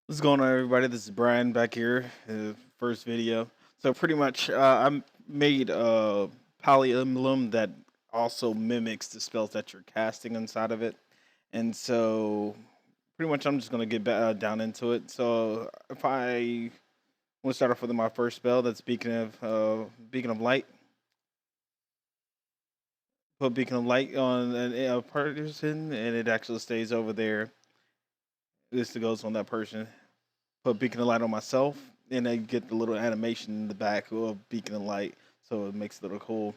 What's going on, everybody? This is Brian back here, first video. So pretty much, I made a Paladin Emblem that also mimics the spells that you're casting inside of it, and so pretty much I'm just gonna get down into it. So if I want to start off with my first spell, that's Beacon of Light. Put Beacon of Light on a person, and it actually stays over there. This goes on that person. Put Beacon of Light on myself, and I get the little animation in the back of Beacon of Light, so it makes it look cool.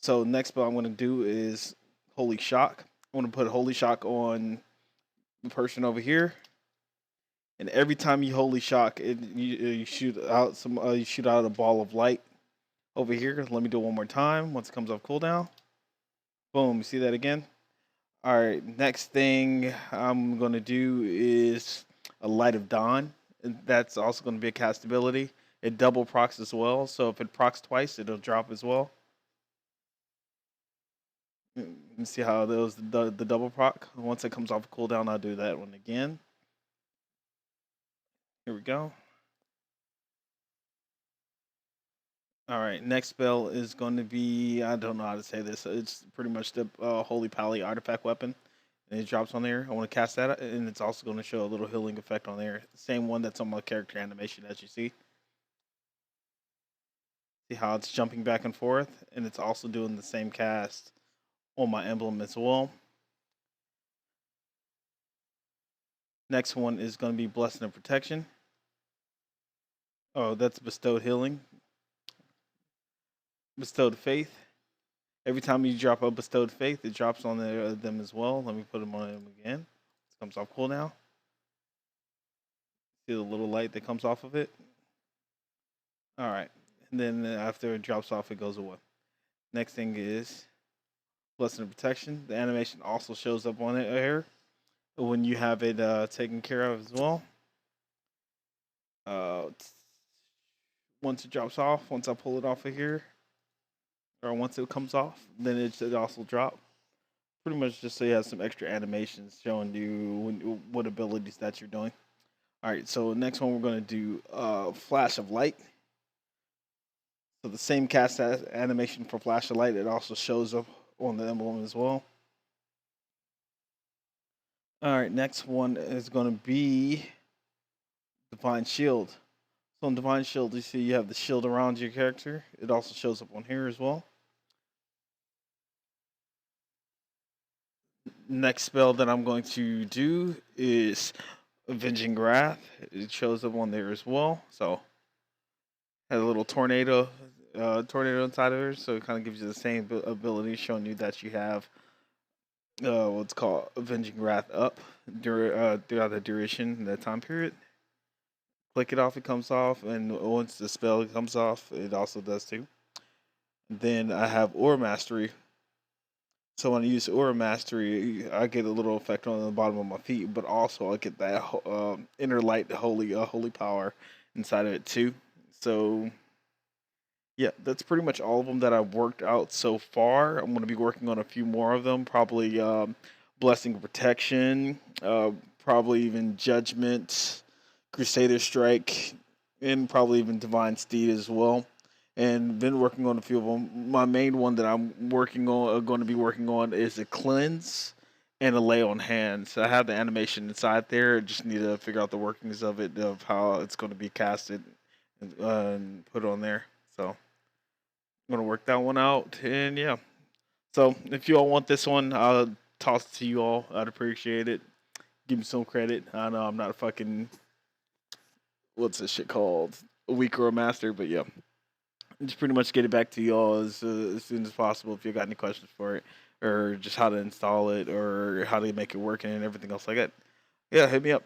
So next spell I'm going to do is Holy Shock. I'm going to put Holy Shock on the person over here, and every time you Holy Shock, you shoot out you shoot out a ball of light over here. Let me do it one more time. Once it comes off cooldown, boom. You see that again? All right. Next thing I'm going to do is a Light of Dawn. That's also going to be a cast ability. It double procs as well, so if it procs twice, it'll drop as well. You see how those the double proc. Once it comes off cooldown, I'll do that one again. Here we go. All right, next spell is going to be, I don't know how to say this. It's pretty much the Holy Pally artifact weapon, and it drops on there. I want to cast that, and it's also going to show a little healing effect on there. Same one that's on my character animation, as you see. See how it's jumping back and forth, and it's also doing the same cast on my emblem as well. Next one is going to be Blessing and Protection. Oh, that's Bestowed Healing. Bestowed Faith. Every time you drop a Bestowed Faith, it drops on them as well. Let me put them on them again. This comes off cooldown. See the little light that comes off of it? All right. And then after it drops off, it goes away. Next thing is Blessing and Protection. The animation also shows up on it here when you have it taken care of as well. Uh, once it drops off, once I pull it off of here, or once it comes off, then it should also drop. Pretty much just so you have some extra animations showing you what abilities that you're doing. All right, so next one we're going to do Flash of Light. So the same cast animation for Flash of Light, it also shows up on the emblem as well. All right, next one is going to be Divine Shield. So on Divine Shield, you see you have the shield around your character. It also shows up on here as well. Next spell that I'm going to do is Avenging Wrath. It shows up on there as well. So has a little tornado inside of it. So it kind of gives you the same ability, showing you that you have what's called Avenging Wrath up throughout the duration, that time period. Click it off, it comes off, and once the spell comes off, it also does too. Then I have Aura Mastery. So when I use Aura Mastery, I get a little effect on the bottom of my feet, but also I get that inner light, holy power inside of it too. So yeah, that's pretty much all of them that I've worked out so far. I'm going to be working on a few more of them, probably Blessing of Protection, probably even Judgment, Crusader Strike, and probably even Divine Steed as well. And been working on a few of them. My main one that I'm working on, going to be working on, is a Cleanse and a Lay on Hands. I have the animation inside there. Just need to figure out the workings of it, of how it's going to be casted and put on there. So I'm gonna work that one out, and yeah. So if you all want this one, I'll toss it to you all. I'd appreciate it. Give me some credit. I know I'm not a fucking, what's this shit called, a week or a master, but yeah. Just pretty much get it back to you all as soon as possible if you got any questions for it, or just how to install it, or how to make it work and everything else like that. Yeah, hit me up.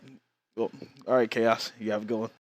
Well, all right, Chaos. You have a good one.